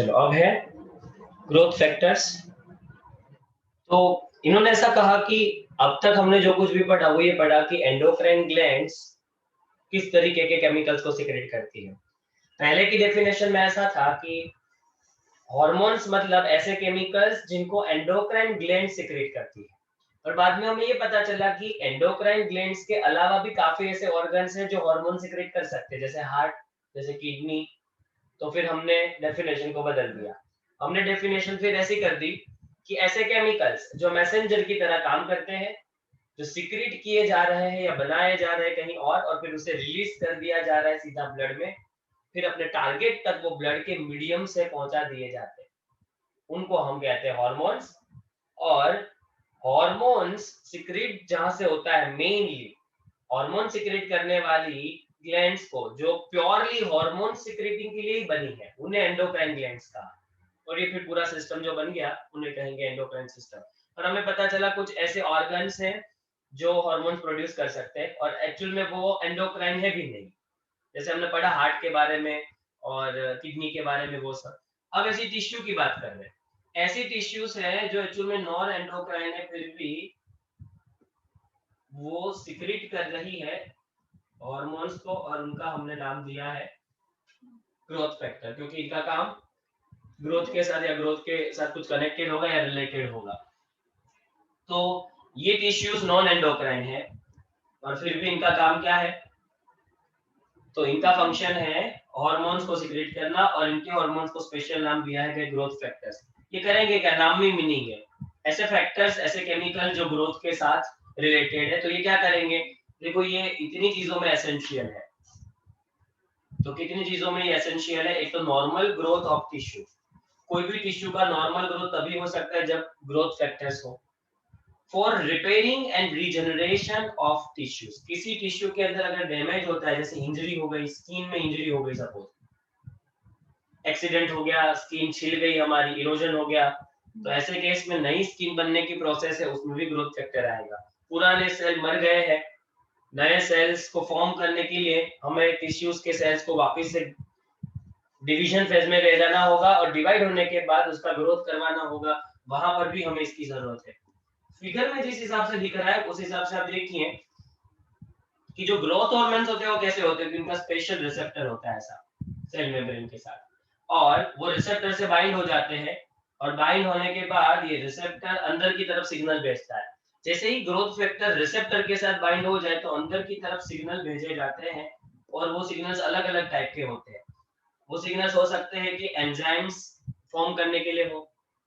चलो अब है ग्रोथ फैक्टर्स। तो इन्होंने ऐसा कहा कि अब तक हमने जो कुछ भी पढ़ा वो ये पढ़ा कि एंडोक्राइन ग्लैंड्स किस तरीके के केमिकल्स को सीक्रेट करती है। पहले की डेफिनेशन में ऐसा था कि हार्मोन्स मतलब ऐसे केमिकल्स जिनको एंडोक्राइन ग्लैंड सीक्रेट करती है, और बाद में हमें ये पता चला कि एंडोक्राइन ग्लैंड्स के अलावा भी काफी ऐसे ऑर्गन्स हैं जो हार्मोन सीक्रेट कर सकते हैं, जैसे हार्ट, जैसे किडनी। तो फिर हमने डेफिनेशन को बदल दिया। हमने डेफिनेशन फिर ऐसी कर दी कि ऐसे केमिकल्स जो मैसेंजर की तरह काम करते हैं, जो सीक्रेट किए जा रहे हैं या बनाए जा रहे हैं कहीं और फिर उसे रिलीज कर दिया जा रहा है सीधा ब्लड में, फिर अपने टारगेट तक वो ब्लड के मीडियम से पहुंचा दिए जाते हैं, उनको हम कहते हैं हार्मोन्स। और हार्मोन्स सीक्रेट जहां से होता है, मेनली हार्मोन सीक्रेट करने वाली ग्लैंड्स को, जो प्योरली हार्मोन सीक्रेटिंग के लिए ही बनी है, उन्हें एंडोक्राइन ग्लैंड्स कहा। और ये फिर पूरा सिस्टम जो बन गया उन्हें कहेंगे एंडोक्राइन सिस्टम। और हमें पता चला कुछ ऐसे ऑर्गन्स हैं जो हार्मोन्स प्रोड्यूस कर सकते हैं और एक्चुअल में वो एंडोक्राइन है भी नहीं। जैसे हमने पढ़ा हार्ट के बारे में और किडनी के बारे में, वो सब। अब ऐसी टिश्यू की बात कर रहे हैं। ऐसी टिश्यूज है जो एक्चुअल में नॉन एंडोक्राइन है, फिर भी वो सीक्रेट कर रही है हॉर्मोन्स को, और उनका हमने नाम दिया है ग्रोथ फैक्टर, क्योंकि इनका काम ग्रोथ के साथ या ग्रोथ के साथ कुछ कनेक्टेड होगा या रिलेटेड होगा। तो ये टिश्यूज नॉन एंडोक्राइन है और फिर भी इनका काम क्या है, तो इनका फंक्शन है हार्मोन्स को सीक्रेट करना, और इनके हार्मोन्स को स्पेशल नाम दिया है ग्रोथ फैक्टर्स। ये करेंगे क्या, नाम में मीनिंग है। ऐसे फैक्टर्स, ऐसे केमिकल जो ग्रोथ के साथ रिलेटेड है, तो ये क्या करेंगे, देखो ये इतनी चीजों में एसेंशियल है। तो कितनी चीजों में ये एसेंशियल है, एक तो नॉर्मल ग्रोथ ऑफ टिश्यू। कोई भी टिश्यू का नॉर्मल ग्रोथ तभी हो सकता है जब ग्रोथ फैक्टर्स हो। For repairing and regeneration of tissues, किसी टिश्यू के अंदर अगर डैमेज होता है, जैसे इंजरी हो गई, स्किन में इंजरी हो गई, सपोज एक्सीडेंट हो गया, स्किन छिल गई हमारी, इरोजन हो गया, तो ऐसे केस में नई स्किन बनने की प्रोसेस है, उसमें भी ग्रोथ फैक्टर आएगा। पुराने सेल मर गए हैं, नए सेल्स को फॉर्म करने के लिए हमें टिश्यूज के सेल्स को वापस से डिवीजन फेज में ले जाना होगा, और डिवाइड होने के बाद उसका ग्रोथ करवाना होगा, वहां पर भी हमें इसकी जरूरत है। फिगर में जिस हिसाब से दिख रहा है उस हिसाब से आप देखिए कि जो ग्रोथ हार्मोन्स होते हैं वो कैसे होते हैं, इनका स्पेशल रिसेप्टर होता है ऐसा सेल मेम्ब्रेन के साथ, और वो रिसेप्टर से बाइंड हो जाते हैं, और बाइंड होने के बाद ये रिसेप्टर अंदर की तरफ सिग्नल भेजता है। जैसे ही ग्रोथ फैक्टर रिसेप्टर के साथ बाइंड हो जाए तो अंदर की तरफ सिग्नल भेजे जाते हैं, और वो सिग्नल्स अलग अलग टाइप के होते हैं। वो सिग्नल्स हो सकते हैं कि एंजाइम्स फॉर्म करने के लिए हो,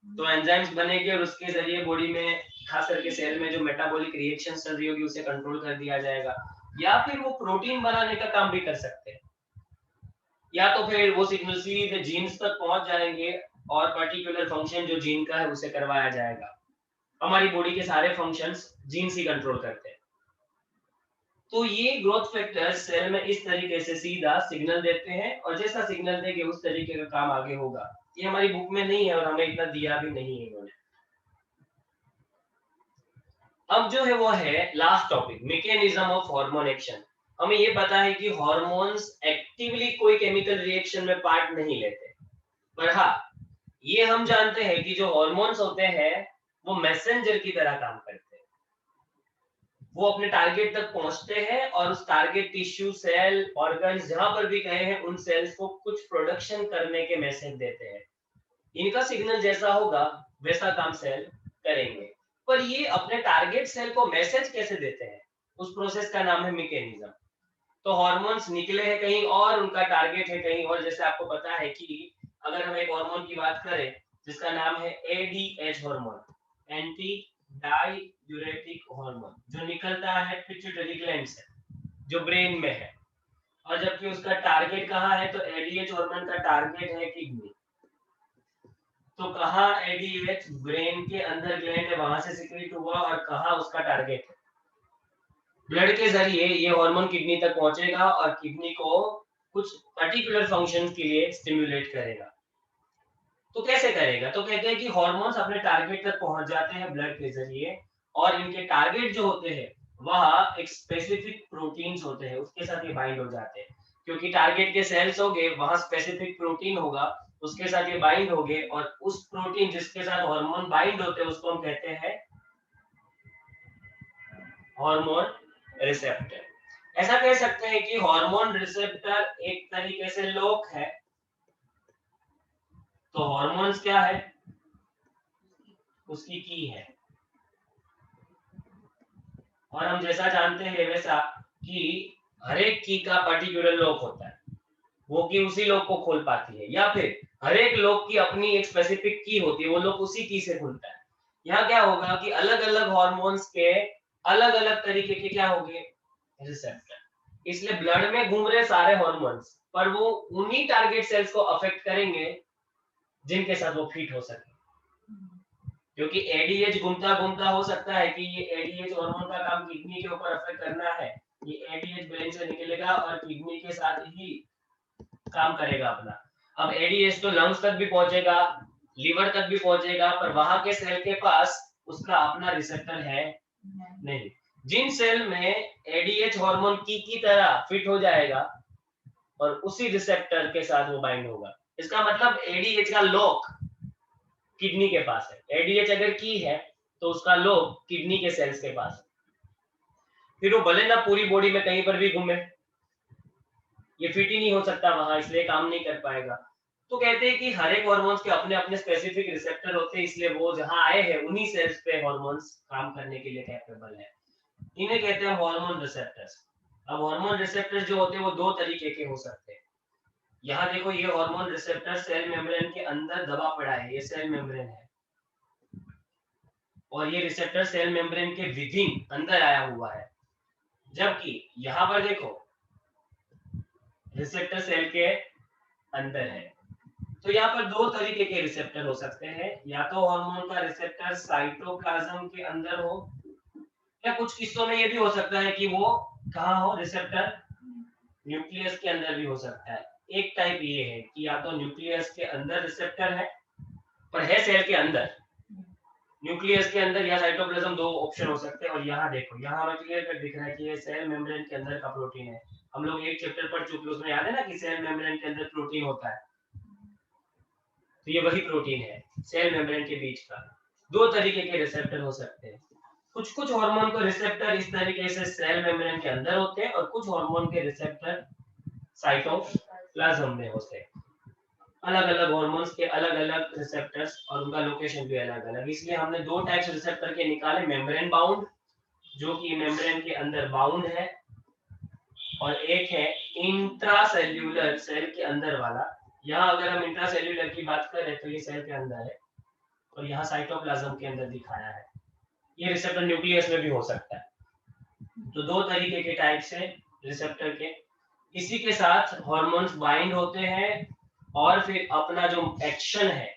तो एंजाइम्स बनेंगे और उसके जरिए बॉडी में, खास करके सेल में जो मेटाबॉलिक रिएक्शन चल रही होगी उसे कंट्रोल कर दिया जाएगा, या फिर वो प्रोटीन बनाने का काम भी कर सकते हैं, या तो फिर वो सिग्नल सीधे जीन्स तक पहुंच जाएंगे और पर्टिकुलर फंक्शन जो जीन का है उसे करवाया जाएगा। हमारी बॉडी के सारे फंक्शंस जीन्स ही कंट्रोल करते हैं। तो ये ग्रोथ फैक्टर्स सेल में इस तरीके से सीधा सिग्नल देते हैं, और जैसा सिग्नल देंगे उस तरीके का काम आगे होगा। ये हमारी बुक में नहीं है और हमें इतना दिया भी नहीं है इन्होंने। अब जो है वो है last topic, mechanism of hormone action. हमें ये पता है कि हार्मोन्स एक्टिवली कोई केमिकल रिएक्शन में पार्ट नहीं लेते, पर हाँ ये हम जानते हैं कि जो हार्मोन्स होते हैं वो मैसेंजर की तरह काम करते हैं। वो अपने टारगेट तक पहुंचते हैं और उस टारगेट टिश्यू, सेल, ऑर्गन्स जहां पर भी गए हैं उन सेल्स को कुछ प्रोडक्शन करने के मैसेज देते हैं। इनका सिग्नल जैसा होगा वैसा काम सेल करेंगे, पर ये अपने टारगेट सेल को मैसेज कैसे देते हैं, उस प्रोसेस का नाम है मैकेनिज्म। तो हार्मोन्स निकले हैं कहीं और, उनका टारगेट है कहीं और। जैसे आपको पता है कि अगर हम एक हार्मोन की बात करें जिसका नाम है ADH hormone, anti diuretic hormone, जो निकलता है पिट्यूटरी ग्लैंड से, जो ब्रेन में है, और जबकि उसका टारगेट कहाँ है, तो एडीएच हार्मोन का टारगेट है किडनी। तो कहाँ एडीएच, ब्रेन के अंदर ग्लैंड है वहां से सीक्रेट हुआ, और कहाँ उसका टारगेट है, ब्लड के जरिए ये हार्मोन किडनी तक पहुंचेगा और किडनी को कुछ पर्टिकुलर फंक्शंस के लिए स्टिमुलेट करेगा। तो कैसे करेगा, तो कहते हैं कि हार्मोन्स अपने टारगेट तक पहुंच जाते हैं ब्लड के जरिए, और इनके टारगेट जो होते हैं वहां एक स्पेसिफिक प्रोटीन्स होते हैं, उसके साथ ये बाइंड हो जाते हैं, क्योंकि टारगेट के सेल्स हो गए, वहां स्पेसिफिक प्रोटीन होगा, उसके साथ ये बाइंड होंगे और उस प्रोटीन जिसके साथ हार्मोन बाइंड होते हैं उसको हम कहते हैं हार्मोन रिसेप्टर। ऐसा कह सकते हैं कि हार्मोन रिसेप्टर एक तरीके से लॉक है। तो हार्मोन्स क्या है, उसकी की है। और हम जैसा जानते हैं वैसा कि हर एक की का पर्टिकुलर लॉक होता है, वो की उसी लॉक को खोल पाती है, या फिर हर एक लॉक की अपनी एक स्पेसिफिक की होती है, वो लॉक उसी की से खुलता है। यहाँ क्या होगा कि अलग अलग हार्मोन्स के अलग अलग तरीके के क्या होंगे, रिसेप्टर। इसलिए ब्लड में घूम रहे सारे हार्मोन्स, पर वो उन्हीं टारगेट सेल्स को अफेक्ट करेंगे जिनके साथ वो फिट हो सके। क्योंकि एडीएच घूमता घूमता हो सकता है कि ये एडीएच हार्मोन का काम किडनी के ऊपर अफेक्ट करना है, ये एडीएच ब्रेन से निकलेगा और किडनी के साथ ही काम करेगा अपना। अब एडीएच तो लंग्स तक भी पहुंचेगा, लीवर तक भी पहुंचेगा, पर वहां के सेल के पास उसका अपना रिसेप्टर है नहीं। जिन सेल में एडीएच हार्मोन की तरह फिट हो जाएगा और उसी रिसेप्टर के साथ वो बाइंड होगा, इसका मतलब एडीएच का लॉक किडनी के पास है। एडीएच अगर की है तो उसका लॉक किडनी के सेल्स के पास है। फिर वो भले ना पूरी बॉडी में कहीं पर भी घूमे, ये फिट ही नहीं हो सकता वहां, इसलिए काम नहीं कर पाएगा। तो कहते हैं कि हर एक हार्मोन्स के अपने अपने स्पेसिफिक रिसेप्टर होते हैं, इसलिए वो जहां आए हैं उन्हीं सेल्स पे हार्मोन्स काम करने के लिए कैपेबल है। इन्हें कहते हैं हार्मोन रिसेप्टर्स। अब हार्मोन रिसेप्टर्स जो होते हैं वो दो तरीके के हो सकते हैं। यहाँ देखो ये हार्मोन रिसेप्टर सेल मेम्ब्रेन के अंदर दबा पड़ा है, ये सेल मेम्ब्रेन है, और ये रिसेप्टर सेल मेम्ब्रेन के विदिन अंदर आया हुआ है। जबकि यहाँ पर देखो रिसेप्टर सेल के अंदर है। तो यहाँ पर दो तरीके के रिसेप्टर हो सकते हैं, या तो हार्मोन का रिसेप्टर साइटोप्लाज्म के अंदर हो, या कुछ किस्सों में ये भी हो सकता है कि वो कहाँ हो, रिसेप्टर न्यूक्लियस के अंदर भी हो सकता है। एक टाइप ये है कि या तो न्यूक्लियस के अंदर रिसेप्टर है, पर है सेल के अंदर, न्यूक्लियस के अंदर या साइटोप्लाज्म, दो ऑप्शन हो सकते हैं। और यहाँ देखो, यहाँ हमें क्लियर कट दिख रहा है कि ये सेल मेम्ब्रेन के अंदर का प्रोटीन है। हम लोग एक चैप्टर पढ़ चुके हैं, उसमें याद है ना कि सेल मेम्ब्रेन के अंदर प्रोटीन होता है, तो ये वही प्रोटीन है सेल मेम्ब्रेन के बीच का। दो तरीके के रिसेप्टर हो सकते हैं। कुछ कुछ हार्मोन के रिसेप्टर इस तरीके से सेल मेम्ब्रेन के अंदर होते हैं, और कुछ हार्मोन के रिसेप्टर साइटोप्लाज्म में होते हैं। अलग अलग हार्मोन्स के अलग अलग रिसेप्टर्स और उनका लोकेशन भी अलग अलग, इसलिए हमने दो टाइप्स रिसेप्टर के निकाले, मेम्ब्रेन बाउंड जो कि मेम्ब्रेन के अंदर बाउंड है, और एक है इंट्रासेल्यूलर सेल के अंदर वाला। यहाँ अगर हम इंट्रासेल्यूलर की बात करें तो ये सेल के अंदर है, और यहाँ साइटोप्लाज्म के अंदर दिखाया है। ये रिसेप्टर न्यूक्लियस में भी हो सकता है। तो दो तरीके के टाइप से रिसेप्टर के, इसी के साथ हार्मोन्स बाइंड होते हैं और फिर अपना जो एक्शन है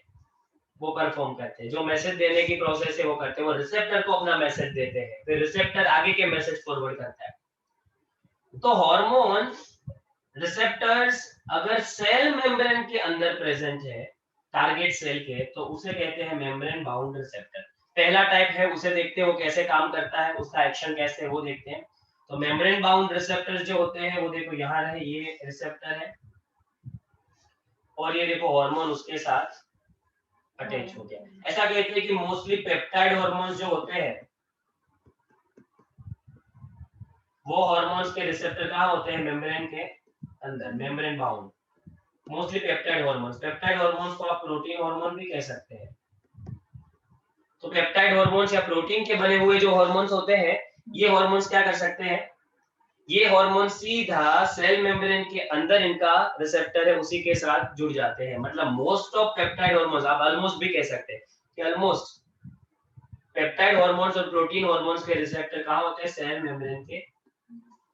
वो परफॉर्म करते हैं, जो मैसेज देने की प्रोसेस है वो करते हैं, वो रिसेप्टर को अपना मैसेज देते हैं, फिर रिसेप्टर आगे के मैसेज फॉरवर्ड करता है। तो हार्मोन रिसेप्टर्स अगर सेल मेम्ब्रेन के अंदर प्रेजेंट है टारगेट सेल के, तो उसे कहते हैं मेम्ब्रेन बाउंड रिसेप्टर। पहला टाइप है, उसे देखते हैं वो कैसे काम करता है, उसका एक्शन कैसे है वो देखते हैं। तो मेम्ब्रेन बाउंड रिसेप्टर्स जो होते हैं वो देखो यहाँ रहे, ये रिसेप्टर है, और ये देखो हार्मोन उसके साथ अटैच हो गया। ऐसा कहते हैं कि मोस्टली पेप्टाइड हार्मोन्स जो होते हैं वो हार्मोन्स के रिसेप्टर कहाँ होते हैं, मेम्ब्रेन के अंदर, membrane bound. Mostly peptide hormones, peptide hormones को आप प्रोटीन हार्मोन भी कह सकते हैं। तो पेप्टाइड हार्मोन्स या प्रोटीन के बने हुए जो हार्मोन्स होते हैं, ये हार्मोन्स क्या कर सकते हैं, ये हार्मोन सीधा सेल मेम्ब्रेन के अंदर इनका रिसेप्टर है उसी के साथ जुड़ जाते हैं। मतलब मोस्ट ऑफ पेप्टाइड हार्मोन्स, आप ऑलमोस्ट भी कह सकते हैं कि ऑलमोस्ट पेप्टाइड हार्मोन्स और प्रोटीन हार्मोन्स के रिसेप्टर कहाँ होते हैं, सेल मेम्ब्रेन के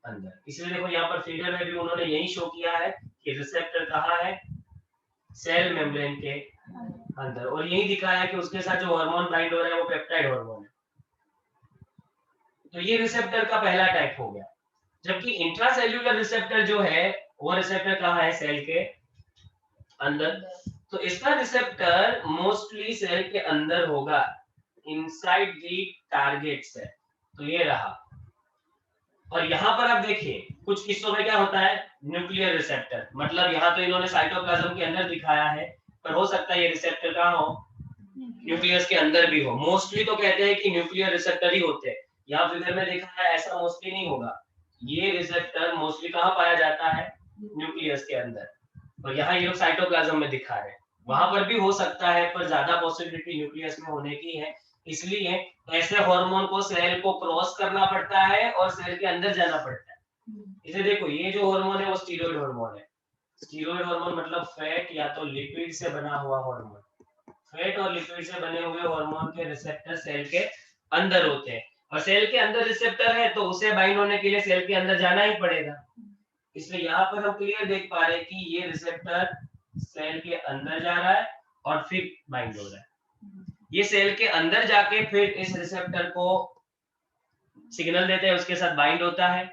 अंदर। इसलिए देखो यहाँ पर फिगर में भी उन्होंने यही शो किया है कि रिसेप्टर कहाँ है, सेल मेम्ब्रेन के अंदर, और यही दिखाया कि उसके साथ जो हार्मोन बाइंड हो रहा है वो पेप्टाइड हार्मोन है। तो ये रिसेप्टर का पहला टाइप हो गया। जबकि इंट्रासेल्यूलर रिसेप्टर जो है वो रिसेप्टर कहाँ है, सेल के अंदर। तो इसका रिसेप्टर मोस्टली सेल के अंदर होगा, इनसाइड द टारगेट सेल। तो ये रहा। और यहाँ पर आप देखिए कुछ किस्सों में क्या होता है, न्यूक्लियर रिसेप्टर, मतलब यहाँ तो इन्होंने साइटोप्लाज्म के अंदर दिखाया है, पर हो सकता है ये रिसेप्टर कहाँ हो, न्यूक्लियस के अंदर भी हो। मोस्टली तो कहते हैं कि न्यूक्लियर रिसेप्टर ही होते हैं, यहाँ फिगर में देखा है ऐसा मोस्टली नहीं होगा। ये रिसेप्टर मोस्टली कहाँ पाया जाता है, न्यूक्लियस के अंदर, और यहाँ ये लोग साइटोप्लाज्म में दिखा रहे हैं। वहां पर भी हो सकता है, पर ज्यादा पॉसिबिलिटी न्यूक्लियस में होने की है। इसलिए ऐसे हार्मोन को सेल को क्रॉस करना पड़ता है और सेल के अंदर जाना पड़ता है। इसे देखो, ये जो हार्मोन है वो स्टीरॉयड हार्मोन है। स्टीरॉयड हार्मोन मतलब फैट या तो लिपिड से बना हुआ हार्मोन। फैट और लिपिड से बने हुए हार्मोन के रिसेप्टर सेल के अंदर होते हैं, और सेल के अंदर रिसेप्टर है तो उसे बाइंड होने के लिए सेल के अंदर जाना ही पड़ेगा। इसलिए यहाँ पर हम क्लियर देख पा रहे हैं कि ये रिसेप्टर सेल के अंदर जा रहा है और फिर बाइंड हो रहा है। ये सेल के अंदर जाके फिर इस रिसेप्टर को सिग्नल देते हैं, उसके साथ बाइंड होता है।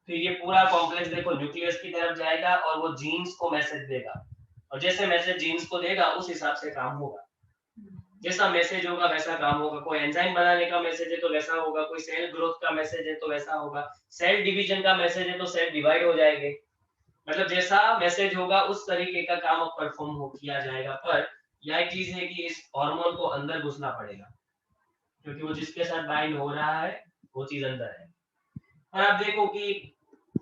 फिर ये पूरा कॉम्प्लेक्स देखो न्यूक्लियस की तरफ जाएगा और वो जीन्स को मैसेज देगा, और जैसे मैसेज जीन्स को देगा उस हिसाब से काम होगा। जैसा मैसेज होगा वैसा काम होगा। कोई एंजाइम बनाने का मैसेज है तो वैसा होगा, कोई सेल ग्रोथ का मैसेज है तो वैसा होगा, सेल डिवीजन का मैसेज है तो सेल डिवाइड हो जाएंगे। मतलब जैसा मैसेज होगा उस तरीके का काम अब परफॉर्म हो किया जाएगा। पर यह एक चीज है कि इस हार्मोन को अंदर घुसना पड़ेगा, क्योंकि वो जिसके साथ बाइंड हो रहा है वो चीज अंदर है। और आप देखो कि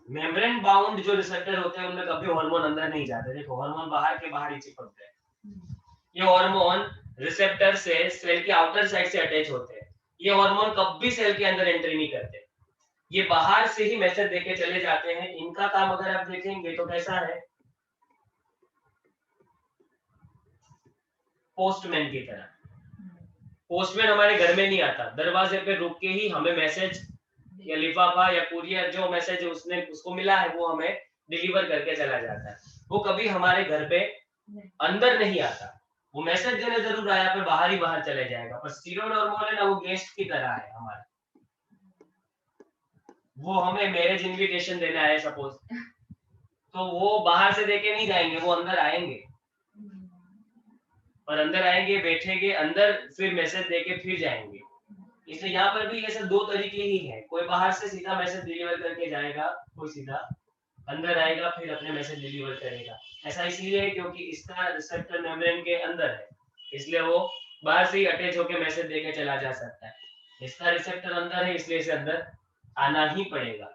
मेम्ब्रेन बाउंड जो रिसेप्टर होते हैं उनमें कभी हार्मोन अंदर नहीं जाते। देखो हार्मोन बाहर के बाहर ही चिपकते हैं। ये हार्मोन रिसेप्टर से सेल की आउटर साइड से अटैच होते हैं। ये हार्मोन कभी सेल के अंदर एंट्री नहीं करते, ये बाहर से ही मैसेज देके चले जाते हैं। इनका काम अगर आप देखेंगे तो कैसा है, पोस्टमैन की तरह। पोस्टमैन हमारे घर में नहीं आता, दरवाजे पे रुक के ही हमें मैसेज या लिफाफा या कुरियर जो मैसेज उसने उसको मिला है वो हमें डिलीवर करके चला जाता है। वो कभी हमारे घर पे अंदर नहीं आता, वो मैसेज देने जरूर आया पर बाहर ही बाहर चले जाएगा। पर स्टीरॉयड हार्मोन है ना, वो गेस्ट की तरह है हमारा। वो हमें मैरिज इनविटेशन देने आए सपोज, तो वो बाहर से देके नहीं जाएंगे, वो अंदर आएंगे, और अंदर आएंगे बैठेंगे अंदर, फिर मैसेज देके फिर जाएंगे। इसलिए यहाँ पर भी ये सब दो तरीके ही है, कोई बाहर से सीधा मैसेज डिलीवर करके जाएगा, कोई सीधा अंदर आएगा फिर अपने मैसेज डिलीवर करेगा। ऐसा इसलिए है क्योंकि इसका रिसेप्टर मेम्ब्रेन के अंदर है, इसलिए वो बाहर से ही अटैच होकर मैसेज देके चला जा सकता है। इसका रिसेप्टर अंदर है इसलिए इसे अंदर आना ही पड़ेगा।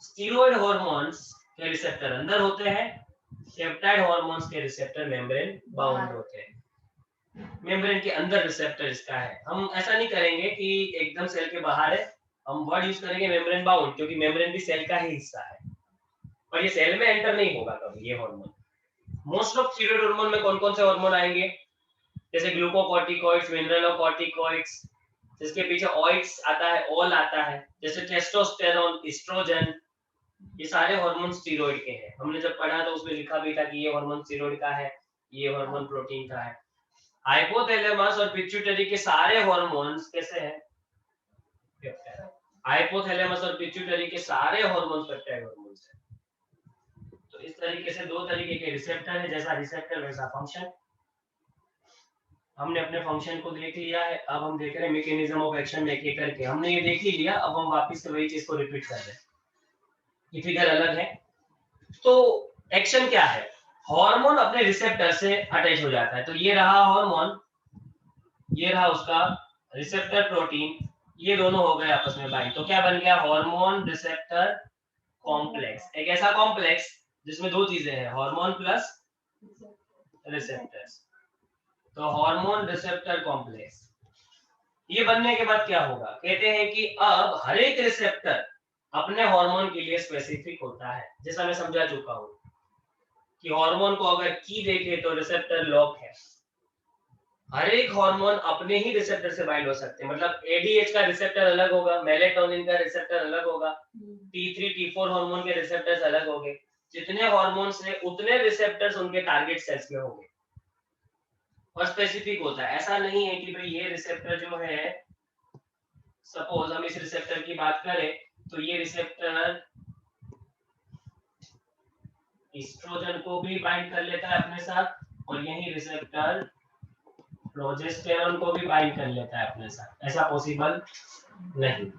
स्टीरॉयड हार्मोन्स के रिसेप्टर अंदर होते हैं, पेप्टाइड हार्मोन्स के रिसेप्टर मेम्ब्रेन बाउंड होते हैं। मेम्ब्रेन के अंदर रिसेप्टर इसका है। हम ऐसा नहीं करेंगे कि एकदम सेल के बाहर है, हम वर्ड यूज करेंगे मेम्ब्रेन बाउंड, क्योंकि मेम्ब्रेन भी सेल का ही हिस्सा है, पर ये सेल में एंटर नहीं होगा कभी ये hormone. Most of steroid hormone में कौन कौन से हार्मोन आएंगे, जैसे ग्लूकोकॉर्टिकॉइड्स, मिनरलोकॉर्टिकॉइड्स, जिसके पीछे ऑइड्स आता है, ऑल आता है, जैसे टेस्टोस्टेरोन, एस्ट्रोजन, ये सारे हार्मोन स्टीरॉयड के हैं। हमने जब पढ़ा तो उसमें लिखा भी था कि ये हार्मोन स्टीरॉयड का है, ये हार्मोन प्रोटीन का है। हाइपोथैलेमस और पिट्यूटरी के सारे हार्मोन्स कैसे हैं, हाइपोथैलेमस और पिट्यूटरी के सारे हार्मोन्स पेप्टाइड हार्मोन्स हैं। तो इस तरीके से दो तरीके के रिसेप्टर है, जैसा रिसेप्टर वैसा फंक्शन। हमने अपने फंक्शन को देख लिया है, अब हम देख रहे हैं मैकेनिज्म ऑफ एक्शन एक एक करके। हमने ये देख ही लिया, अब हम वापस से वही चीज को रिपीट कर रहे हैं। ये फिगर अलग है। तो एक्शन क्या है, हार्मोन अपने रिसेप्टर से अटैच हो जाता है। तो ये रहा हार्मोन, ये रहा उसका रिसेप्टर प्रोटीन, ये दोनों हो गए आपस में बाइंड। तो क्या बन गया, हार्मोन रिसेप्टर कॉम्प्लेक्स। एक ऐसा कॉम्प्लेक्स जिसमें दो चीजें हैं, हार्मोन प्लस रिसेप्टर्स। तो हार्मोन रिसेप्टर कॉम्प्लेक्स, ये बनने के बाद क्या होगा, कहते हैं कि अब हर एक रिसेप्टर अपने हार्मोन के लिए स्पेसिफिक होता है। जैसा मैं समझा चुका हूं कि हार्मोन को अगर की देखे तो रिसेप्टर लॉक है, हर एक हार्मोन अपने ही रिसेप्टर से बाइंड हो सकते हैं। मतलब एडीएच का रिसेप्टर अलग होगा, मेलेटोनिन का रिसेप्टर अलग होगा, T3 T4 हार्मोन के रिसेप्टर्स अलग होंगे। जितने हार्मोन्स हैं उतने रिसेप्टर्स उनके टारगेट सेल्स में होंगे, और स्पेसिफिक होता है। ऐसा नहीं है कि भाई ये रिसेप्टर जो है, सपोज हम इस रिसेप्टर की बात करें तो ये रिसेप्टर एस्ट्रोजन को भी बाइंड कर लेता है अपने साथ, और यही रिसेप्टर प्रोजेस्टेरोन को भी बाइंड कर लेता है अपने साथ। ऐसा पॉसिबल नहीं,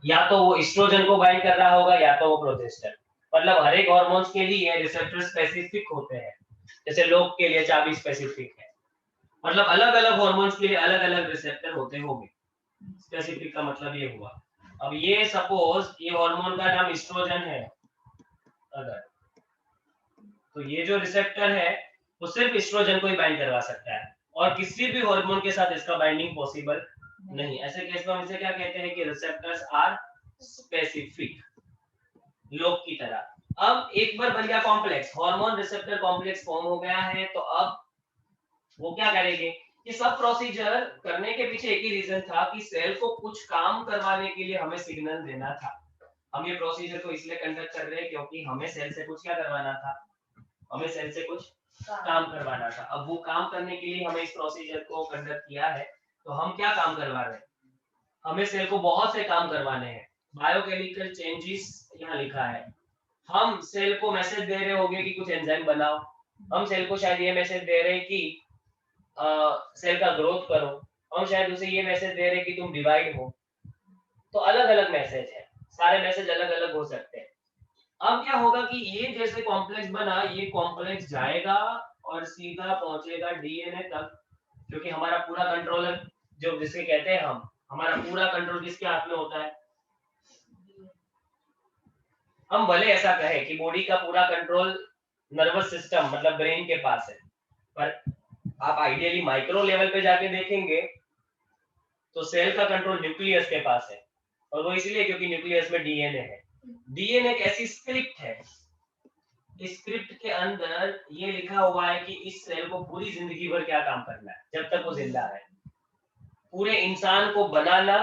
या तो वो एस्ट्रोजन को बाइंड कर रहा होगा या तो वो प्रोजेस्टेरोन। मतलब हर एक हार्मोन्स के लिए रिसेप्टर स्पेसिफिक होते हैं। जैसे लॉक के लिए चाबी स्पेसिफिक है, मतलब अलग अलग हॉर्मोन्स के लिए अलग अलग रिसेप्टर होते होंगे। स्पेसिफिक का मतलब ये हुआ। अब ये सपोज ये हार्मोन का नाम एस्ट्रोजन है अगर, तो ये जो रिसेप्टर है वो सिर्फ एस्ट्रोजन को ही बाइंड करवा सकता है और किसी भी हार्मोन के साथ इसका बाइंडिंग पॉसिबल नहीं। ऐसे केस में हम इसे क्या कहते हैं कि रिसेप्टर्स आर स्पेसिफिक, लोक की तरह। अब एक बार बन गया complex, hormone receptor complex form हो गया है, तो अब वो क्या करेंगे, ये सब प्रोसीजर करने के पीछे एक ही रीजन था कि सेल को कुछ काम करवाने के लिए हमें सिग्नल देना था। हम ये प्रोसीजर को इसलिए कंडक्ट कर रहे हैं क्योंकि हमें सेल से कुछ क्या करवाना था, हमें सेल से कुछ काम करवाना था। अब वो काम करने के लिए हमें इस प्रोसीजर को कंडक्ट किया है, तो हम क्या काम करवा रहे हैं, हमें सेल को बहुत से काम करवाने हैं। बायोकेमिकल चेंजेस यहाँ लिखा है, हम सेल को मैसेज दे रहे होंगे कि कुछ एंजाइम बनाओ, हम सेल को शायद ये मैसेज दे रहे हैं कि सेल का ग्रोथ करो, हम शायद उसे ये मैसेज दे रहे हैं कि तुम डिवाइड हो। तो अलग अलग मैसेज है, सारे मैसेज अलग अलग हो सकते हैं। अब क्या होगा कि ये जैसे कॉम्प्लेक्स बना, ये कॉम्प्लेक्स जाएगा और सीधा पहुंचेगा डीएनए तक, क्योंकि हमारा पूरा कंट्रोलर जो जिसे कहते हैं हमारा पूरा कंट्रोल किसके हाथ में होता है। हम भले ऐसा कहें कि बॉडी का पूरा कंट्रोल नर्वस सिस्टम मतलब ब्रेन के पास है, पर आप आइडियली माइक्रो लेवल पे जाके देखेंगे तो सेल का कंट्रोल न्यूक्लियस के पास है, और वो इसलिए क्योंकि न्यूक्लियस में डीएनए है। डीएनए एक ऐसी स्क्रिप्ट है, इस स्क्रिप्ट के अंदर ये लिखा हुआ है कि इस सेल को पूरी जिंदगी भर क्या काम करना है जब तक वो जिंदा है। पूरे इंसान को बनाना,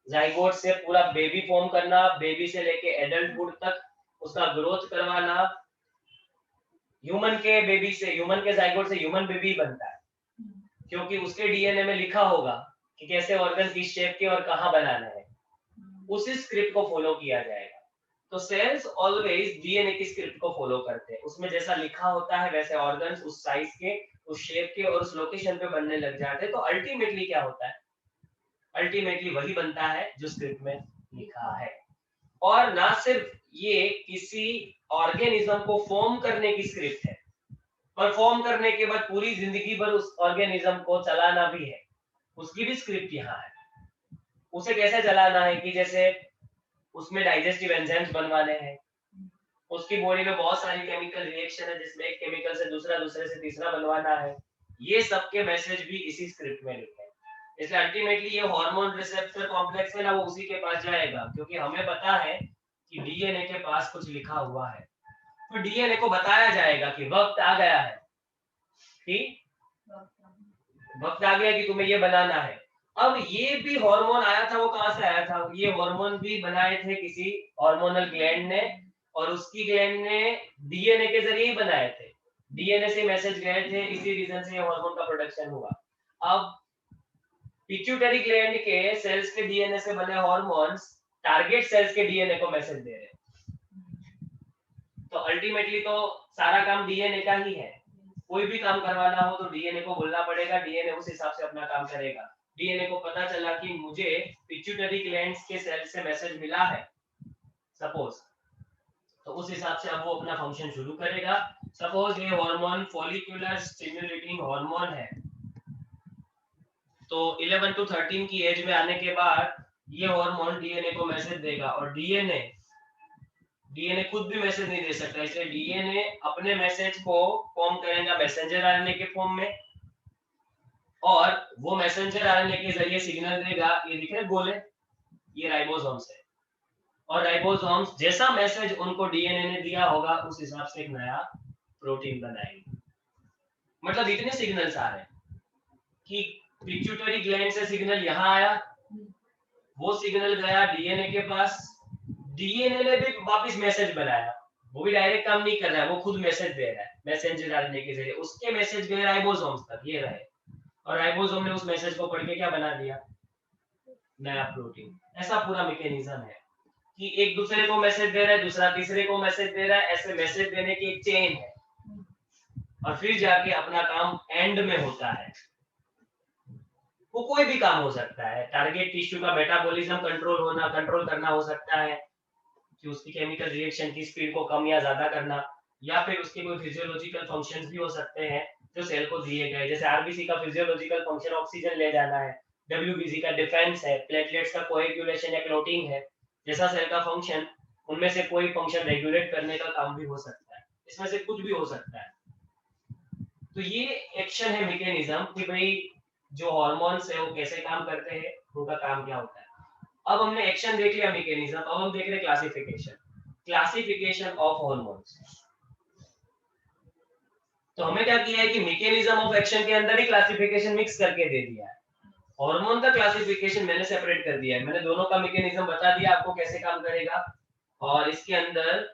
जाइगोट से पूरा बेबी फॉर्म करना, बेबी से लेके एडल्टहुड तक उसका ग्रोथ करवाना, ह्यूमन के बेबी से, ह्यूमन के जाइगोट से ह्यूमन बेबी बनता है, क्योंकि उसके डीएनए में लिखा होगा कि कैसे ऑर्गन किस शेप के और कहाँ बनाना है, उसी स्क्रिप्ट को फॉलो किया जाएगा। तो सेल्स ऑलवेज डीएनए की स्क्रिप्ट को फॉलो करते हैं, उसमें जैसा लिखा होता है वैसे ऑर्गन्स उस साइज के, उस शेप के और उस लोकेशन पे बनने लग जाते हैं। तो अल्टीमेटली क्या होता है, अल्टीमेटली वही बनता है जो स्क्रिप्ट में लिखा है। और ना सिर्फ ये किसी ऑर्गेनिज्म को फॉर्म करने की स्क्रिप्ट है, पर फॉर्म करने के बाद पूरी जिंदगी भर उस ऑर्गेनिज्म को चलाना भी है, उसकी भी स्क्रिप्ट यहाँ है। उसे कैसे चलाना है कि जैसे उसमें डाइजेस्टिव एंजाइम्स बनवाने हैं, उसकी बॉडी में बहुत सारी केमिकल रिएक्शन है जिसमें एक केमिकल से दूसरा, दूसरे से तीसरा बनवाना है, ये सबके मैसेज भी इसी स्क्रिप्ट में लिखे हैं। इसलिए अल्टीमेटली ये हार्मोन रिसेप्टर कॉम्प्लेक्स है ना, वो उसी के पास जाएगा, क्योंकि हमें पता है कि डीएनए के पास कुछ लिखा हुआ है। तो डीएनए को बताया जाएगा कि वक्त आ गया है, कि वक्त आ गया कि तुम्हें ये बनाना है। अब ये भी हार्मोन आया था, वो कहां से आया था, ये हार्मोन भी बनाए थे किसी हार्मोनल ग्लैंड ने, और उसकी ग्लैंड ने डीएनए के जरिए ही बनाए थे, डीएनए से मैसेज गए थे, इसी रीजन से ये हार्मोन का प्रोडक्शन हुआ। अब पिट्यूटरी ग्लैंड के सेल्स के डीएनए से बने हार्मोन्स टारगेट सेल्स के डीएनए को मैसेज दे रहे हैं। तो अल्टीमेटली तो सारा काम डीएनए का ही है, कोई भी काम करवाना हो तो डीएनए को बोलना पड़ेगा, डीएनए उस हिसाब से अपना काम करेगा। डीएनए को पता चला कि मुझे पिट्यूटरी ग्लैंड्स के सेल से मैसेज मिला है सपोज, तो उस हिसाब से अब वो अपना फंक्शन शुरू करेगा। सपोज ये हार्मोन फॉलिकुलर स्टिमुलेटिंग हार्मोन है, तो 11 to 13 की एज में आने के बाद ये हार्मोन डीएनए को मैसेज देगा, और डीएनए खुद भी मैसेज नहीं दे सकता, इसलिए डीएनए अपने मैसेज को फॉर्म करेगा मैसेंजर आरएनए के फॉर्म में, और वो मैसेंजर आरएनए के जरिए सिग्नल देगा, ये दिख रहे गोले, ये राइबोसोम्स है, और राइबोसोम्स जैसा मैसेज उनको डीएनए ने दिया होगा उस हिसाब से एक नया प्रोटीन बनाएंगे। मतलब इतने सिग्नल्स आ रहे हैं कि पिट्यूटरी ग्लैंड से सिग्नल यहाँ आया, वो सिग्नल गया डीएनए के पास, डीएनए ने भी वापस मैसेज बनाया, वो भी डायरेक्ट काम नहीं कर रहा है, वो खुद मैसेज दे रहा है मैसेंजर आरएनए के जरिए, उसके मैसेज गए राइबोसोम्स तक, ये रहे, और राइबोसोम ने उस मैसेज को पढ़ के क्या बना दिया, नया प्रोटीन। ऐसा पूरा मैकेनिज्म है कि एक दूसरे को मैसेज दे रहा है, दूसरा तीसरे को मैसेज दे रहा है, ऐसे मैसेज देने की एक चेन है, और फिर जाके अपना काम एंड में होता है। वो कोई भी काम हो सकता है, टारगेट टिश्यू का मेटाबॉलिज्म कंट्रोल करना हो सकता है, कि उसकी केमिकल रिएक्शन की स्पीड को कम या ज्यादा करना, या फिर उसके कोई फिजियोलॉजिकल फंक्शंस भी हो सकते हैं जो सेल को दिए गए, जैसे आरबीसी का फिजियोलॉजिकल फंक्शन ऑक्सीजन ले जाना है, डब्ल्यूबीसी का डिफेंस है, प्लेटलेट्स का कोएगुलेशन या क्लोटिंग है, जैसा सेल का फंक्शन, उनमें से कोई फंक्शन रेगुलेट करने का काम भी हो सकता है, इसमें से कुछ भी हो सकता है। तो ये एक्शन है मैकेनिज्म कि भाई जो हार्मोन्स है वो कैसे काम करते हैं, उनका काम क्या होता है। अब हमने एक्शन देख लिया मैकेनिज्म, अब हम देख रहे हैं क्लासिफिकेशन ऑफ हार्मोन्स। तो हमें क्या किया है कि मैकेनिज्म ऑफ एक्शन के अंदर ही क्लासिफिकेशन मिक्स करके दे दिया है। हार्मोन का क्लासिफिकेशन मैंने सेपरेट कर दिया है, मैंने दोनों का मैकेनिज्म बता दिया आपको कैसे काम करेगा। और इसके अंदर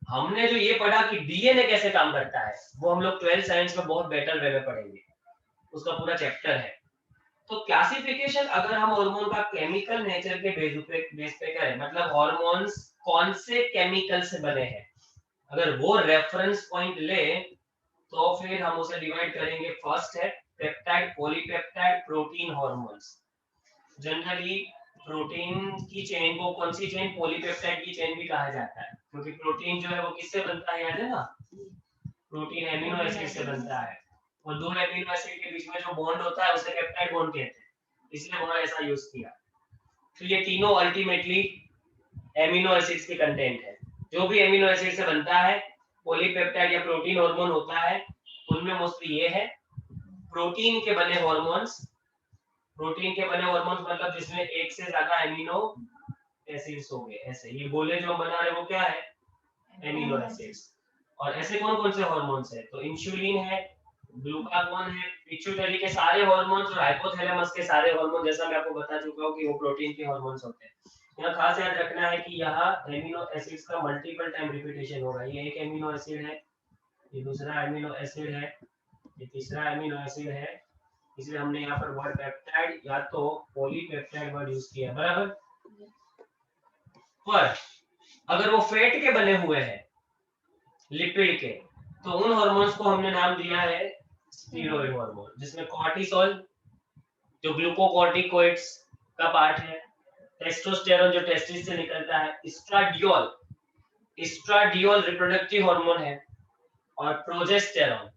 हमने जो ये पढ़ा कि डीएनए कैसे काम करता है, वो हम लोग 12th साइंस में बहुत बेटर वे में पढ़ेंगे, उसका पूरा चैप्टर है। तो क्लासिफिकेशन अगर हम हार्मोन का केमिकल नेचर के बेस पे करें, मतलब हार्मोन्स कौन से केमिकल से बने हैं, अगर वो रेफरेंस पॉइंट ले तो फिर हम उसे डिवाइड करेंगे। फर्स्ट है peptide, polypeptide, protein hormones. Generally protein की चेन को कौन सी चेन, पॉलीपेप्टाइड की चेन भी कहा जाता है, क्योंकि प्रोटीन जो है वो किससे बनता है, याद है ना, प्रोटीन एमिनो एसिड से बनता है, और दो एमिनो एसिड के बीच में जो बॉन्ड होता है उसे पेप्टाइड बॉन्ड कहते हैं, इसलिए उन्होंने ऐसा यूज किया। तो ये तीनों अल्टीमेटली एमिनो एसिड्स के कंटेंट है। जो भी एमिनो एसिड से बनता है, पॉलीपेप्टाइड या प्रोटीन हार्मोन होता है, उनमें मोस्टली ये है। प्रोटीन के बने हार्मोन्स, प्रोटीन के बने हार्मोन्स मतलब जिसमें एक से ज्यादा एमिनो एसिड्स हो गए, ऐसे ये बोले जो हम बना रहे वो क्या है, एमिनो एसिड्स। और ऐसे कौन कौन से हार्मोन्स है, तो इंसुलिन है, ग्लूकागोन है, पिट्यूटरी के सारे हार्मोन्स और हाइपोथैलेमस के सारे हार्मोन, जैसा मैं आपको बता चुका हूँ कि वो प्रोटीन के हार्मोन्स होते हैं। यहाँ खास याद रखना है कि यहाँ एमिनो एसिड्स का मल्टीपल टाइम रिपीटेशन होगा। ये एक एमिनो एसिड है, ये दूसरा एमिनो एसिड है, ये तीसरा एमिनो एसिड है, इसलिए हमने यहाँ पर वर्ड पेप्टाइड या तो पॉलीपेप्टाइड वर्ड यूज किया, बराबर। पर अगर वो फैट के बने हुए हैं, लिपिड के, तो उन हार्मोन्स को हमने नाम दिया है स्टीरॉयड हार्मोन, जिसमें कॉर्टिसोल जो ग्लूकोकॉर्टिकोइड्स का पार्ट है, टेस्टोस्टेरोन जो टेस्टिस से निकलता है, एस्ट्राडियोल, एस्ट्राडियोल रिप्रोडक्टिव हार्मोन है, और प्रोजेस्टेरोन।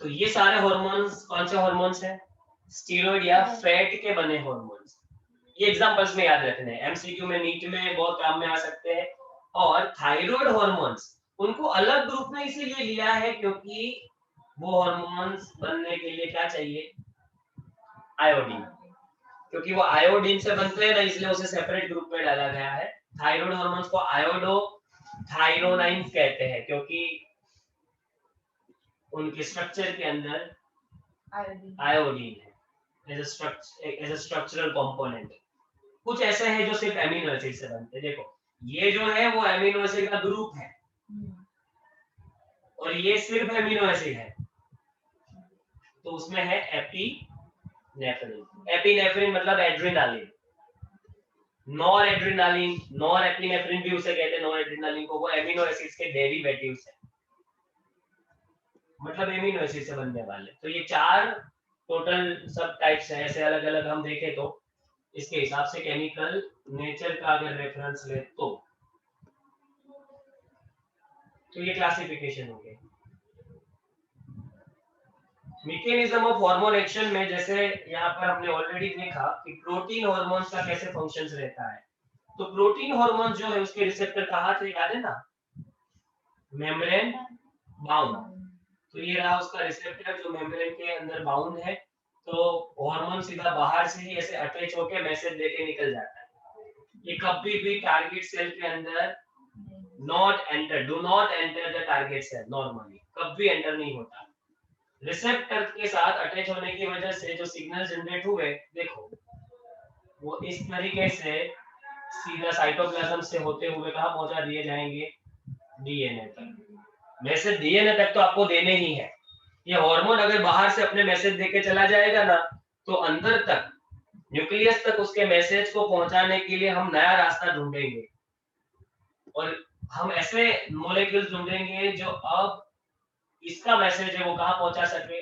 तो ये सारे हार्मोन्स कौन से हार्मोन्स हैं, स्टीरॉयड या फैट के बने हार्मोन्स। ये एग्जांपल्स में याद रखने हैं, एमसीक्यू में, नीट में बहुत काम में आ सकते हैं। और थायराइड हार्मोन्स, उनको अलग ग्रुप में इसीलिए लिया है क्योंकि वो हार्मोन्स बनने के लिए क्या चाहिए, आयोडीन, क्योंकि वो आयोडीन से बनते हैं ना, इसलिए उसे सेपरेट ग्रुप में डाला गया है। थायराइड हार्मोन्स को आयोडो थायरोनाइन कहते हैं, क्योंकि उनके स्ट्रक्चर के अंदर आयोडीन है एज अ स्ट्रक्चरल कंपोनेंट। कुछ ऐसे हैं जो सिर्फ एमिनो एसिड से बनते हैं। देखो ये जो है वो एमिनो एसिड का ग्रुप है, और ये सिर्फ एमिनो एसिड है, तो उसमें है एपिनेफ्रिन। एपिनेफ्रिन मतलब adrenaline, nor adrenaline, nor epinephrine भी उसे कहते हैं, नॉर एड्रेनालिन को, वो एमिनो एसिड्स के डेरिवेटिव्स हैं, मतलब एमिनो एसिड से बनने वाले। तो ये चार टोटल सब टाइप्स हैं, ऐसे अलग अलग हम देखें तो इसके हिसाब से केमिकल नेचर का अगर रेफरेंस ले तो ये क्लासिफिकेशन हो गई। मैकेनिज्म ऑफ हार्मोन एक्शन में जैसे यहाँ पर हमने ऑलरेडी देखा कि प्रोटीन हार्मोन्स का कैसे फंक्शंस रहता है। तो प्रोटीन हार्मोन जो है उसके रिसेप्टर कहाँ थे, याद है ना, मेम्ब्रेन बाउंड। तो ये रहा उसका रिसेप्टर जो मेम्ब्रेन के अंदर बाउंड है। तो हार्मोन सीधा बाहर से ही ऐसे अटैच होकर मैसेज देके निकल जाता है। ये कभी भी टारगेट सेल के अंदर not enter, do not enter the target cell, normally कभी एंटर नहीं होता। रिसेप्टर के साथ अटैच होने की वजह से जो सिग्नल जनरेट हुए, देखो वो इस तरीके से सीधा साइटोप्लाज्म से होते हुए कहाँ पहुंचा दिए जाएंगे, डीएनए तक। मैसेज डीएनए तक तो आपको देने ही है। ये हार्मोन अगर बाहर से अपने मैसेज देके चला जाएगा ना, तो अंदर तक, न्यूक्लियस तक उसके मैसेज को पहुंचाने के लिए हम नया रास्ता ढूंढेंगे, और हम ऐसे मॉलिक्यूल्स ढूंढेंगे जो अब इसका मैसेज है वो कहाँ पहुंचा सके,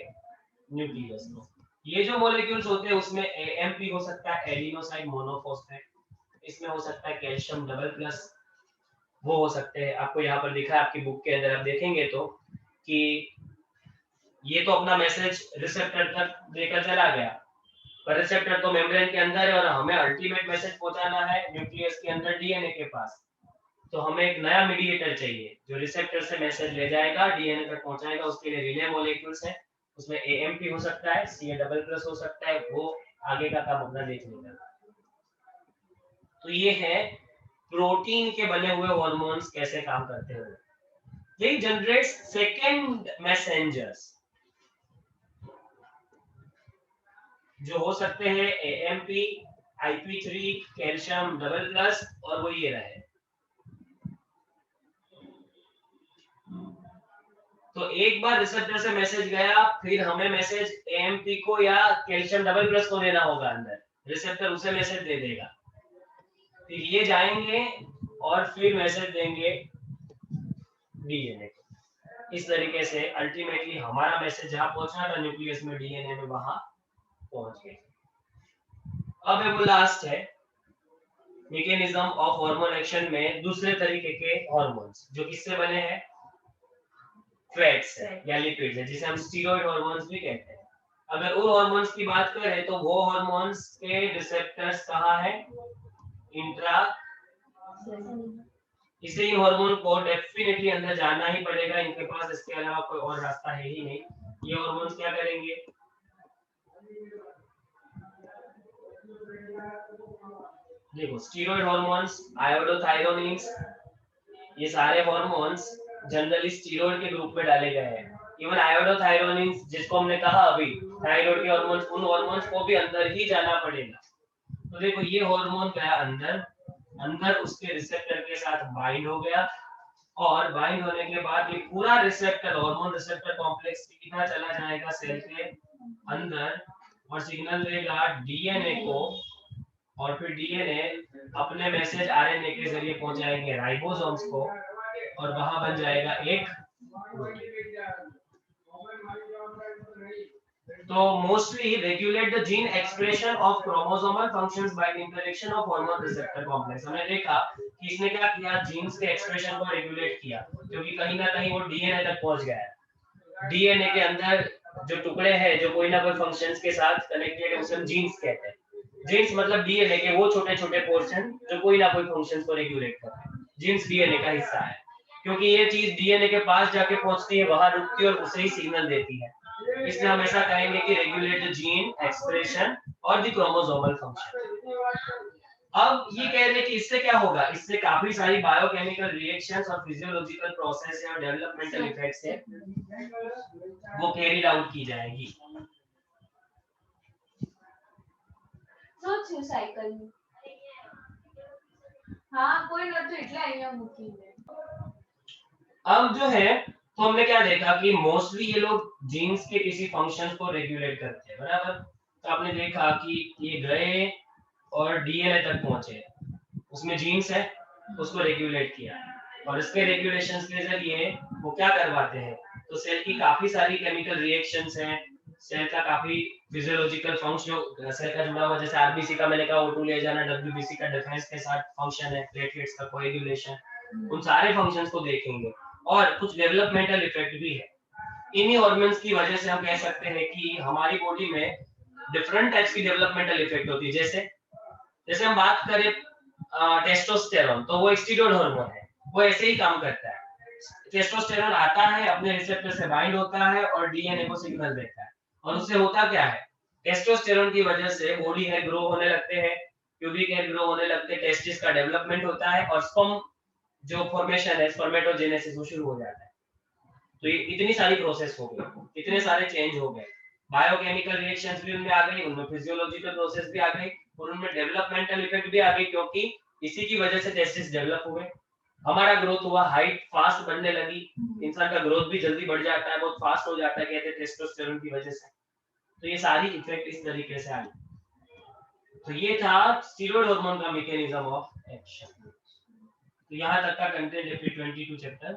न्यूक्लियस को। ये जो मॉलिक्यूल्स होते हैं उसमें एएमपी हो सकता है, एडिनोसाइन मोनोफॉस्फेट, इसमें हो सकता है कैल्शियम डबल प्लस, वो हो सकते हैं। आपको यहाँ पर दिखा है आपकी बुक के अंदर, आप देखेंगे तो कि ये तो अपना मैसेज रिसेप्टर तक लेकर चला गया, पर रिसेप्टर तो मेम्ब्रेन के अंदर है और हमें अल्टीमेट मैसेज पहुंचाना है न्यूक्लियस के अंदर डीएनए के पास। तो हमें एक नया मीडिएटर चाहिए जो रिसेप्टर से मैसेज ले जाएगा, डीएनए तक पहुंचाएगा। उसके लिए रिले मॉलिक्यूल्स है, उसमें एएमपी हो सकता है, सीए डबल प्लस हो सकता है, वो आगे का काम अपना देख लेगा। तो ये है प्रोटीन के बने हुए हार्मोन्स कैसे काम करते हैं। दे जनरेट सेकंड मैसेंजर्स जो हो सकते हैं एएमपी, आईपी3, कैल्शियम डबल प्लस, और वो ये रहे। तो एक बार रिसेप्टर से मैसेज गया, फिर हमें मैसेज एएमपी को या कैल्शियम डबल प्लस को देना होगा अंदर, रिसेप्टर उसे मैसेज दे देगा, फिर ये जाएंगे और फिर मैसेज देंगे डीएनए को। इस तरीके से अल्टीमेटली हमारा मैसेज जहां पहुंचना था न्यूक्लियस में डीएनए में, वहां पहुंच गए। अब वो लास्ट है मैकेनिज्म ऑफ हार्मोन एक्शन में दूसरे तरीके के हार्मोन्स जो किससे बने हैं, फैट्स है या लिपिड्स है, जिसे हम स्टीरॉयड हार्मोन्स भी कहते हैं। अगर उन हार्मोन्स की बात करें तो वो हार्मोन्स के रिसेप्टर्स कहाँ है, इंट्रा, इसलिए इन हार्मोन को डेफिनेटली अंदर जाना ही पड़ेगा, इनके पास इसके अलावा कोई और रास्ता है ही नहीं। ये हार्मोन्स क्या करेंगे, देखो स्टीरॉयड हार्मोन्स, आयोडोथायरोनिन्स, ये सारे हार्मोन्स जनरली स्टीरॉयड के ग्रुप में डाले गए हैं। इवन आयोडोथायरोनिन्स जिसको हमने कहा अभी थायराइड के हार्मोन्स, उन हार्मोन्स को भी अंदर ही जाना पड़ेगा। तो देखो ये हार्मोन गया अंदर, अंदर उसके रिसेप्टर के साथ बाइंड हो गया, और बाइंड होने के बाद ये पूरा रिसेप्टर हार्मोन रिसेप्टर कॉम्प्लेक्स सीधा चला जाएगा सेल के अंदर और सिग्नल देगा डीएनए को, और फिर डीएनए अपने मैसेज आरएनए के जरिए पहुंचाएंगे राइबोसोम्स को, और वहां बन जाएगा एक प्रोटीन। तो mostly regulate the gene expression of chromosomal functions by the interaction of hormone receptor complex. हमने देखा कि इसने क्या किया, जीन्स के एक्सप्रेशन को रेगुलेट किया, क्योंकि कहीं ना कहीं वो डीएनए तक पहुंच गया है। डीएनए के अंदर जो टुकड़े हैं जो कोई ना कोई फंक्शंस के साथ कनेक्टेड है, उसे हम जीन्स कहते हैं। जीन्स मतलब डीएनए के वो छोटे छोटे पोर्शन जो कोई ना कोई फंक्शंस को रेगुलेट करते हैं। जीन्स डीएनए का हिस्सा है, क्योंकि ये चीज डीएनए के पास जाके पहुंचती है, वहां रुकती है और उसे ही सिग्नल देती है। इसलिए हम ऐसा कहेंगे कि रेगुलेट द जीन एक्सप्रेशन और द क्रोमोसोमल फंक्शन। अब ये कह रहे हैं कि इससे क्या होगा, इससे काफी सारी बायोकेमिकल रिएक्शंस और फिजियोलॉजिकल प्रोसेस है और डेवलपमेंटल इफेक्ट्स है, वो कैरीड आउट की जाएगी। શું સાયકલ हाँ कोई नતું એટલે અહીંયા મૂકી દે। अब जो है तो हमने क्या देखा कि मोस्टली ये लोग जीन्स के किसी फंक्शन को रेगुलेट करते हैं, बराबर। तो आपने देखा कि ये गए और डीएनए तक पहुंचे, उसमें जीन्स है, उसको रेगुलेट किया, और इसके रेगुलेशंस के जरिए वो क्या करवाते हैं, तो सेल की काफी सारी केमिकल रिएक्शंस हैं, सेल का काफी फिजियोलॉजिकल फंक्शन सेल का जुड़ा हुआ, जैसे आरबीसी का मैंने कहा O2 ले जाना, डब्ल्यूबीसी का डिफेंस के साथ फंक्शन है, प्लेटलेट्स का कोएगुलेशन, उन सारे फंक्शंस को देखेंगे। और कुछ डेवलपमेंटल इफेक्ट भी है इन्हीं हार्मोन्स की वजह से। हम कह सकते हैं कि हमारी बॉडी में डिफरेंट टाइप्स की डेवलपमेंटल इफेक्ट होती है। जैसे जैसे हम बात करें टेस्टोस्टेरोन, तो वो एक स्टीरॉयड हार्मोन है, वो ऐसे ही काम करता है। टेस्टोस्टेरोन आता है, अपने रिसेप्टर से बाइंड होता है और डीएनए को सिग्नल देता है, और उससे होता क्या है, टेस्टोस्टेरोन की वजह से बॉडी हेयर ग्रो होने लगते हैं, प्यूबिक हेयर ग्रो होने लगते हैं, टेस्टिस का डेवलपमेंट होता है, और स्पर्म जो फॉर्मेशन है स्पर्मेटोजेनेसिस वो शुरू हो जाता है। तो ये इतनी सारी प्रोसेस हो गई, इतने सारे चेंज हो गए, बायोकेमिकल रिएक्शंस भी उनमें आ गई, उनमें फिजियोलॉजिकल प्रोसेस भी आ गई, और उनमें डेवलपमेंटल इफेक्ट भी आ गई, क्योंकि इसी की वजह से टेस्टिस डेवलप हुए, हमारा ग्रोथ हुआ, हाइट फास्ट बढ़ने लगी, इंसान का ग्रोथ भी जल्दी बढ़ जाता है, बहुत फास्ट हो जाता है, कहते हैं टेस्टोस्टेरोन की वजह से। तो ये सारी इफेक्ट इस तरीके से आई। तो ये था स्टीरॉयड हार्मोन का मैकेनिज्म ऑफ एक्शन। तो यहाँ तक का कंटेंट है फिर 22 चैप्टर।